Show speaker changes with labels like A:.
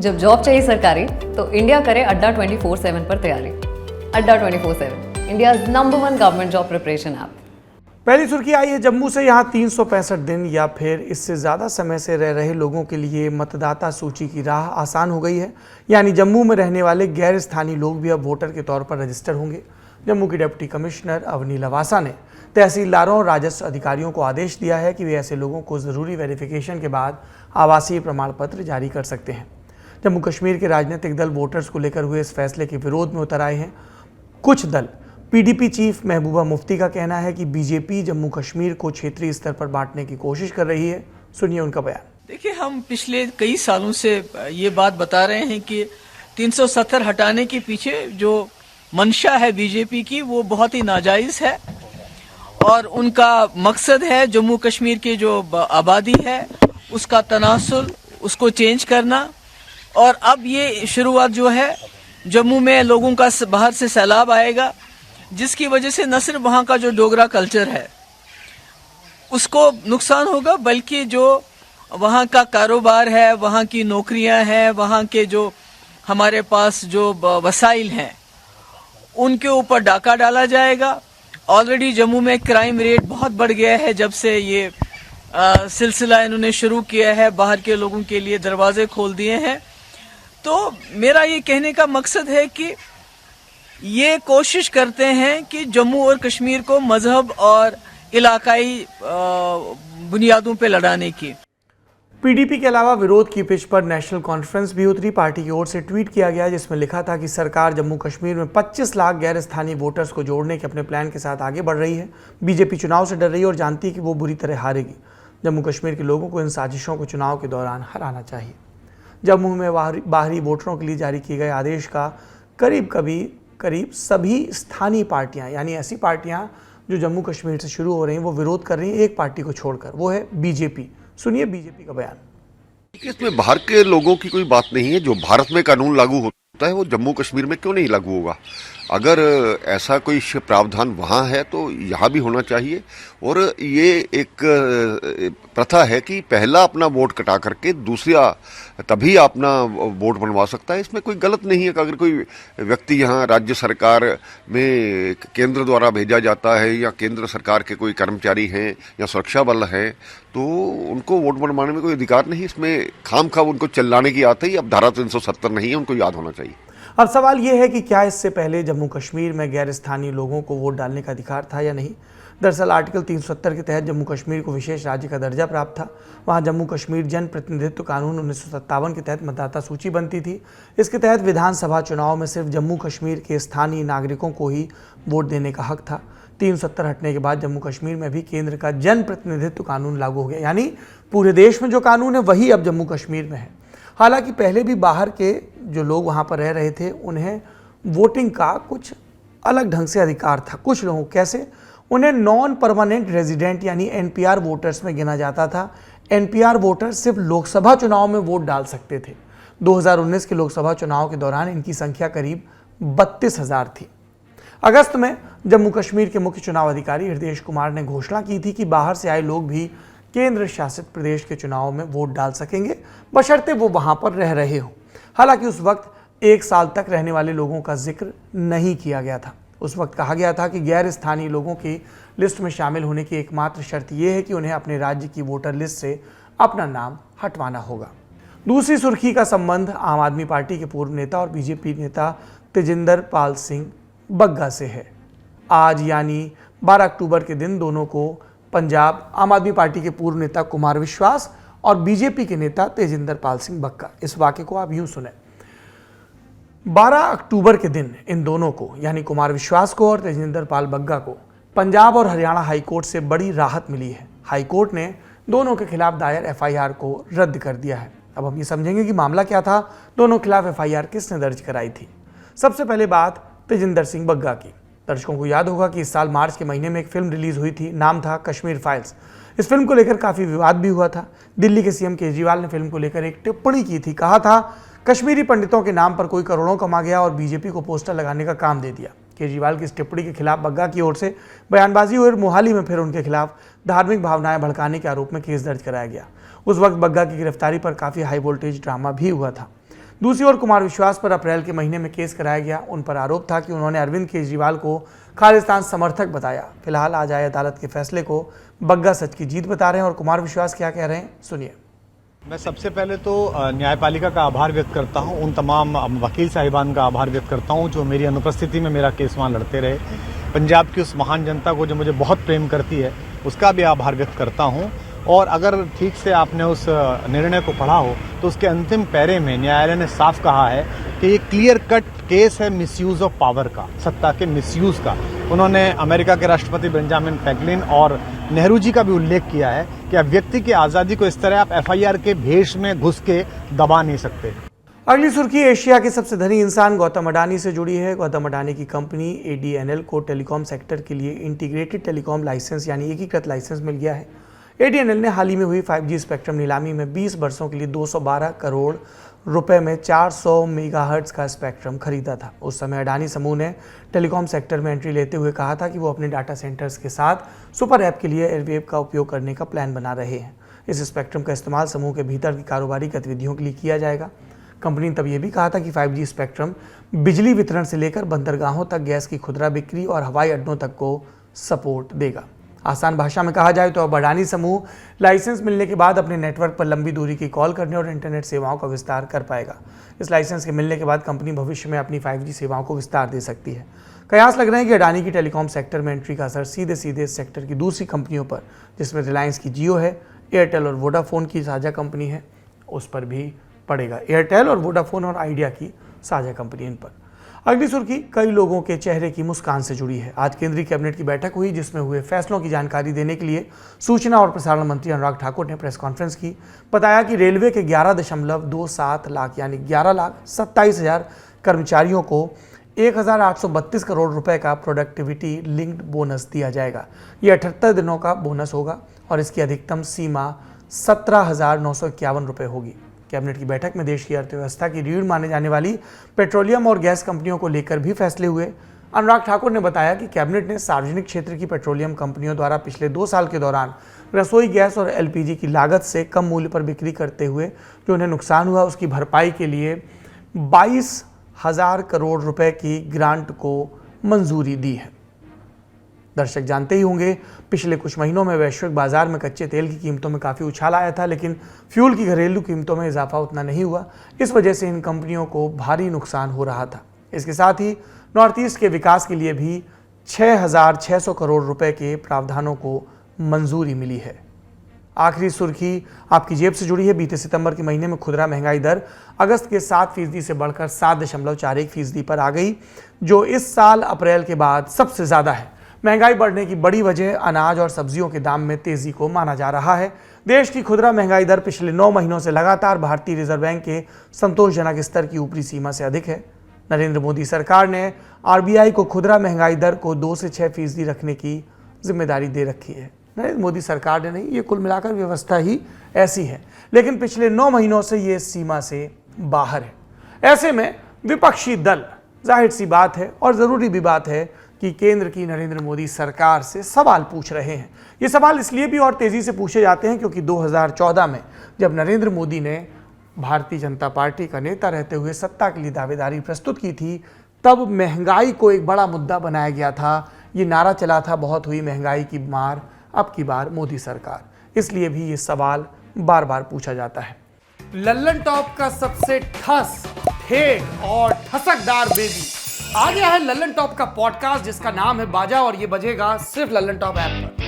A: जब जॉब चाहिए सरकारी तो इंडिया करे अड्डा 24/7 पर तैयारी। अड्डा 24/7 India number 1 government job preparation app.
B: पहली सुर्खी आई है जम्मू से। यहाँ 365 दिन या फिर इससे ज़्यादा समय से रह रहे लोगों के लिए मतदाता सूची की राह आसान हो गई है। यानी जम्मू में रहने वाले गैर स्थानीय लोग भी अब वोटर के तौर पर रजिस्टर होंगे। जम्मू की डिप्टी कमिश्नर अवनी लवासा ने तहसीलदारों और राजस्व अधिकारियों को आदेश दिया है कि वे ऐसे लोगों को ज़रूरी वेरिफिकेशन के बाद आवासीय प्रमाण पत्र जारी कर सकते हैं। जम्मू कश्मीर के राजनीतिक दल वोटर्स को लेकर हुए इस फैसले के विरोध में उतर आए हैं। कुछ दल पीडीपी चीफ महबूबा मुफ्ती का कहना है कि बीजेपी जम्मू कश्मीर को क्षेत्रीय स्तर पर बांटने की कोशिश कर रही है। सुनिए उनका बयान।
C: देखिए, हम पिछले कई सालों से ये बात बता रहे हैं कि 370 हटाने के पीछे जो मंशा है बीजेपी की वो बहुत ही नाजायज है और उनका मकसद है जम्मू कश्मीर की जो आबादी है उसका तनासुल उसको चेंज करना। और अब ये शुरुआत जो है जम्मू में लोगों का बाहर से सैलाब आएगा जिसकी वजह से न सिर्फ वहाँ का जो डोगरा कल्चर है उसको नुकसान होगा बल्कि जो वहाँ का कारोबार है, वहाँ की नौकरियाँ हैं, वहाँ के जो हमारे पास जो वसाइल हैं उनके ऊपर डाका डाला जाएगा। ऑलरेडी जम्मू में क्राइम रेट बहुत बढ़ गया है जब से ये सिलसिला इन्होंने शुरू किया है, बाहर के लोगों के लिए दरवाजे खोल दिए हैं। तो मेरा ये कहने का मकसद है कि ये कोशिश करते हैं कि जम्मू और कश्मीर को मजहब और इलाकाई बुनियादों पे लड़ाने की।
B: पीडीपी के अलावा विरोध की पिच पर नेशनल कॉन्फ्रेंस भी उतरी। पार्टी की ओर से ट्वीट किया गया जिसमें लिखा था कि सरकार जम्मू कश्मीर में 25 लाख गैर स्थानीय वोटर्स को जोड़ने के अपने प्लान के साथ आगे बढ़ रही है। बीजेपी चुनाव से डर रही है और जानती है कि वो बुरी तरह हारेगी। जम्मू कश्मीर के लोगों को इन साजिशों को चुनाव के दौरान हराना चाहिए। जम्मू में बाहरी वोटरों के लिए जारी किए गए आदेश का करीब सभी स्थानीय पार्टियां यानी ऐसी पार्टियां जो जम्मू कश्मीर से शुरू हो रही हैं वो विरोध कर रही हैं एक पार्टी को छोड़कर, वो है बीजेपी। सुनिए बीजेपी का बयान।
D: इसमें बाहर के लोगों की कोई बात नहीं है। जो भारत में कानून लागू होता है वो जम्मू कश्मीर में क्यों नहीं लागू होगा। अगर ऐसा कोई प्रावधान वहाँ है तो यहाँ भी होना चाहिए। और ये एक प्रथा है कि पहला अपना वोट कटा करके दूसरा तभी अपना वोट बनवा सकता है। इसमें कोई गलत नहीं है कि अगर कोई व्यक्ति यहाँ राज्य सरकार में केंद्र द्वारा भेजा जाता है या केंद्र सरकार के कोई कर्मचारी हैं या सुरक्षा बल हैं तो उनको वोट बनवाने में कोई अधिकार नहीं। इसमें खामखा उनको चिल्लाने की आती है। अब धारा 370 नहीं है, उनको याद होना चाहिए।
B: अब सवाल यह है कि क्या इससे पहले जम्मू कश्मीर में गैर स्थानीय लोगों को वोट डालने का अधिकार था या नहीं। दरअसल आर्टिकल 370 के तहत जम्मू कश्मीर को विशेष राज्य का दर्जा प्राप्त था। वहां जम्मू कश्मीर जन प्रतिनिधित्व कानून 1957 के तहत मतदाता सूची बनती थी। इसके तहत विधानसभा चुनाव में सिर्फ जम्मू कश्मीर के स्थानीय नागरिकों को ही वोट देने का हक था। 370 हटने के बाद जम्मू कश्मीर में भी केंद्र का जन प्रतिनिधित्व कानून लागू हो गया। यानी पूरे देश में जो कानून है वही अब जम्मू कश्मीर में है। हालांकि पहले भी बाहर के जो लोग वहाँ पर रह रहे थे उन्हें वोटिंग का कुछ अलग ढंग से अधिकार था। कुछ लोगों कैसे, उन्हें नॉन परमानेंट रेजिडेंट यानी एनपीआर वोटर्स में गिना जाता था। एनपीआर वोटर सिर्फ लोकसभा चुनाव में वोट डाल सकते थे। 2019 के लोकसभा चुनाव के दौरान इनकी संख्या करीब 32,000 थी। अगस्त में जम्मू कश्मीर के मुख्य चुनाव अधिकारी हृदयेश कुमार ने घोषणा की थी कि बाहर से आए लोग भी केंद्र शासित प्रदेश के चुनाव में वोट डाल सकेंगे बशर्ते वो वहां पर रह रहे हो। हालांकि उस वक्त 1 साल तक रहने वाले लोगों का जिक्र नहीं किया गया था। उस वक्त कहा गया था कि गैर स्थानीय लोगों की लिस्ट में शामिल होने की एकमात्र शर्त यह है कि उन्हें अपने राज्य की वोटर लिस्ट से अपना नाम हटवाना होगा। दूसरी सुर्खी का संबंध आम आदमी पार्टी के पूर्व नेता और बीजेपी नेता तेजिंदर पाल सिंह बग्गा से है। आज यानी 12 अक्टूबर के दिन दोनों को पंजाब आम आदमी पार्टी के पूर्व नेता कुमार विश्वास और बीजेपी के नेता तेजिंदर पाल सिंह बग्गा, इस वाक्य को आप यूं सुने। 12 अक्टूबर के दिन इन दोनों को यानी कुमार विश्वास को और तेजिंदर पाल बग्गा को पंजाब और हरियाणा हाईकोर्ट से बड़ी राहत मिली है। हाईकोर्ट ने दोनों के खिलाफ दायर एफआईआर को रद्द कर दिया है। अब हम ये समझेंगे कि मामला क्या था, दोनों के खिलाफ एफआईआर किसने दर्ज कराई थी। सबसे पहले बात तेजिंदर सिंह बग्गा की। दर्शकों को याद होगा कि इस साल मार्च के महीने में एक फिल्म रिलीज हुई थी, नाम था कश्मीर फाइल्स। इस फिल्म को लेकर काफ़ी विवाद भी हुआ था। दिल्ली के सीएम केजरीवाल ने फिल्म को लेकर एक टिप्पणी की थी। कहा था कश्मीरी पंडितों के नाम पर कोई करोड़ों कमा गया और बीजेपी को पोस्टर लगाने का काम दे दिया। केजरीवाल की इस टिप्पणी के खिलाफ बग्गा की ओर से बयानबाजी हुई और मोहाली में फिर उनके खिलाफ धार्मिक भावनाएं भड़काने के आरोप में केस दर्ज कराया गया। उस वक्त बग्गा की गिरफ्तारी पर काफ़ी हाई वोल्टेज ड्रामा भी हुआ था। दूसरी ओर कुमार विश्वास पर अप्रैल के महीने में केस कराया गया। उन पर आरोप था कि उन्होंने अरविंद केजरीवाल को खालिस्तान समर्थक बताया। फिलहाल आज आए अदालत के फैसले को बग्गा सच की जीत बता रहे हैं और कुमार विश्वास क्या कह रहे हैं, सुनिए।
E: मैं सबसे पहले तो न्यायपालिका का आभार व्यक्त करता हूं, उन तमाम वकील साहिबान का आभार व्यक्त करता हूं जो मेरी अनुपस्थिति में मेरा केस वहां लड़ते रहे। पंजाब की उस महान जनता को जो मुझे बहुत प्रेम करती है उसका भी आभार व्यक्त करता हूं। और अगर ठीक से आपने उस निर्णय को पढ़ा हो तो उसके अंतिम पैरे में न्यायालय ने साफ कहा है कि ये क्लियर कट केस है मिसयूज ऑफ पावर का, सत्ता के मिसयूज का। उन्होंने अमेरिका के राष्ट्रपति बेंजामिन फ्रैंकलिन और नेहरू जी का भी उल्लेख किया है कि अब व्यक्ति की आज़ादी को इस तरह आप एफआईआर के भेष में घुस के दबा नहीं सकते।
B: अगली सुर्खी एशिया के सबसे धनी इंसान गौतम अडानी से जुड़ी है। गौतम अडानी की कंपनी ADNL को टेलीकॉम सेक्टर के लिए इंटीग्रेटेड टेलीकॉम लाइसेंस यानी एकीकृत लाइसेंस मिल गया है। ADNL ने हाल ही में हुई 5G स्पेक्ट्रम नीलामी में 20 वर्षों के लिए 212 करोड़ रुपए में 400 मेगाहर्ट्ज का स्पेक्ट्रम खरीदा था। उस समय अडानी समूह ने टेलीकॉम सेक्टर में एंट्री लेते हुए कहा था कि वो अपने डाटा सेंटर्स के साथ सुपर ऐप के लिए एयरवेव का उपयोग करने का प्लान बना रहे हैं। इस स्पेक्ट्रम का इस्तेमाल समूह के भीतर की कारोबारी गतिविधियों के लिए किया जाएगा। कंपनी ने तब ये भी कहा था कि 5G स्पेक्ट्रम बिजली वितरण से लेकर बंदरगाहों तक गैस की खुदरा बिक्री और हवाई अड्डों तक को सपोर्ट देगा। आसान भाषा में कहा जाए तो अब अडानी समूह लाइसेंस मिलने के बाद अपने नेटवर्क पर लंबी दूरी की कॉल करने और इंटरनेट सेवाओं का विस्तार कर पाएगा। इस लाइसेंस के मिलने के बाद कंपनी भविष्य में अपनी 5G सेवाओं को विस्तार दे सकती है। कयास लग रहे हैं कि अडानी की टेलीकॉम सेक्टर में एंट्री का असर सीधे सीधे इस सेक्टर की दूसरी कंपनियों पर, जिसमें रिलायंस की जियो है, एयरटेल और वोडाफोन की साझा कंपनी है, उस पर भी पड़ेगा। एयरटेल और वोडाफोन और आइडिया की साझा कंपनी इन पर। अगली सुर्खी कई लोगों के चेहरे की मुस्कान से जुड़ी है। आज केंद्रीय कैबिनेट की बैठक हुई जिसमें हुए फैसलों की जानकारी देने के लिए सूचना और प्रसारण मंत्री अनुराग ठाकुर ने प्रेस कॉन्फ्रेंस की। बताया कि रेलवे के 11.27 लाख यानी 11,27,000 कर्मचारियों को 1,832 करोड़ रुपए का प्रोडक्टिविटी लिंक्ड बोनस दिया जाएगा। ये 78 दिनों का बोनस होगा और इसकी अधिकतम सीमा 17,951 रुपये होगी। कैबिनेट की बैठक में देश की अर्थव्यवस्था की रीढ़ माने जाने वाली पेट्रोलियम और गैस कंपनियों को लेकर भी फैसले हुए। अनुराग ठाकुर ने बताया कि कैबिनेट ने सार्वजनिक क्षेत्र की पेट्रोलियम कंपनियों द्वारा पिछले 2 साल के दौरान रसोई गैस और LPG की लागत से कम मूल्य पर बिक्री करते हुए जो उन्हें नुकसान हुआ उसकी भरपाई के लिए 22,000 करोड़ रुपए की ग्रांट को मंजूरी दी है। दर्शक जानते ही होंगे पिछले कुछ महीनों में वैश्विक बाजार में कच्चे तेल की कीमतों में काफ़ी उछाल आया था, लेकिन फ्यूल की घरेलू कीमतों में इजाफा उतना नहीं हुआ। इस वजह से इन कंपनियों को भारी नुकसान हो रहा था। इसके साथ ही नॉर्थ ईस्ट के विकास के लिए भी 6,600 करोड़ रुपए के प्रावधानों को मंजूरी मिली है। आखिरी सुर्खी आपकी जेब से जुड़ी है। बीते सितंबर के महीने में खुदरा महंगाई दर अगस्त के 7% से बढ़कर 7.41% पर आ गई, जो इस साल अप्रैल के बाद सबसे ज़्यादा है। महंगाई बढ़ने की बड़ी वजह अनाज और सब्जियों के दाम में तेजी को माना जा रहा है। देश की खुदरा महंगाई दर पिछले 9 महीनों से लगातार भारतीय रिजर्व बैंक के संतोषजनक स्तर की ऊपरी सीमा से अधिक है। नरेंद्र मोदी सरकार ने RBI को खुदरा महंगाई दर को 2 से 6% रखने की जिम्मेदारी दे रखी है। नरेंद्र मोदी सरकार ने नहीं, ये कुल मिलाकर व्यवस्था ही ऐसी है, लेकिन पिछले 9 महीनों से ये सीमा से बाहर है। ऐसे में विपक्षी दल, जाहिर सी बात है और ज़रूरी भी बात है कि केंद्र की नरेंद्र मोदी सरकार से सवाल पूछ रहे हैं। ये सवाल इसलिए भी और तेज़ी से पूछे जाते हैं क्योंकि 2014 में जब नरेंद्र मोदी ने भारतीय जनता पार्टी का नेता रहते हुए सत्ता के लिए दावेदारी प्रस्तुत की थी, तब महंगाई को एक बड़ा मुद्दा बनाया गया था। ये नारा चला था, बहुत हुई महंगाई की मार, अब की बार मोदी सरकार। इसलिए भी ये सवाल बार बार पूछा जाता है।
F: लल्लन टॉप का सबसे ठस, ठेठ और ठसकदार बेबी आ गया है लल्लन टॉप का पॉडकास्ट जिसका नाम है बाजा, और ये बजेगा सिर्फ लल्लन टॉप ऐप पर।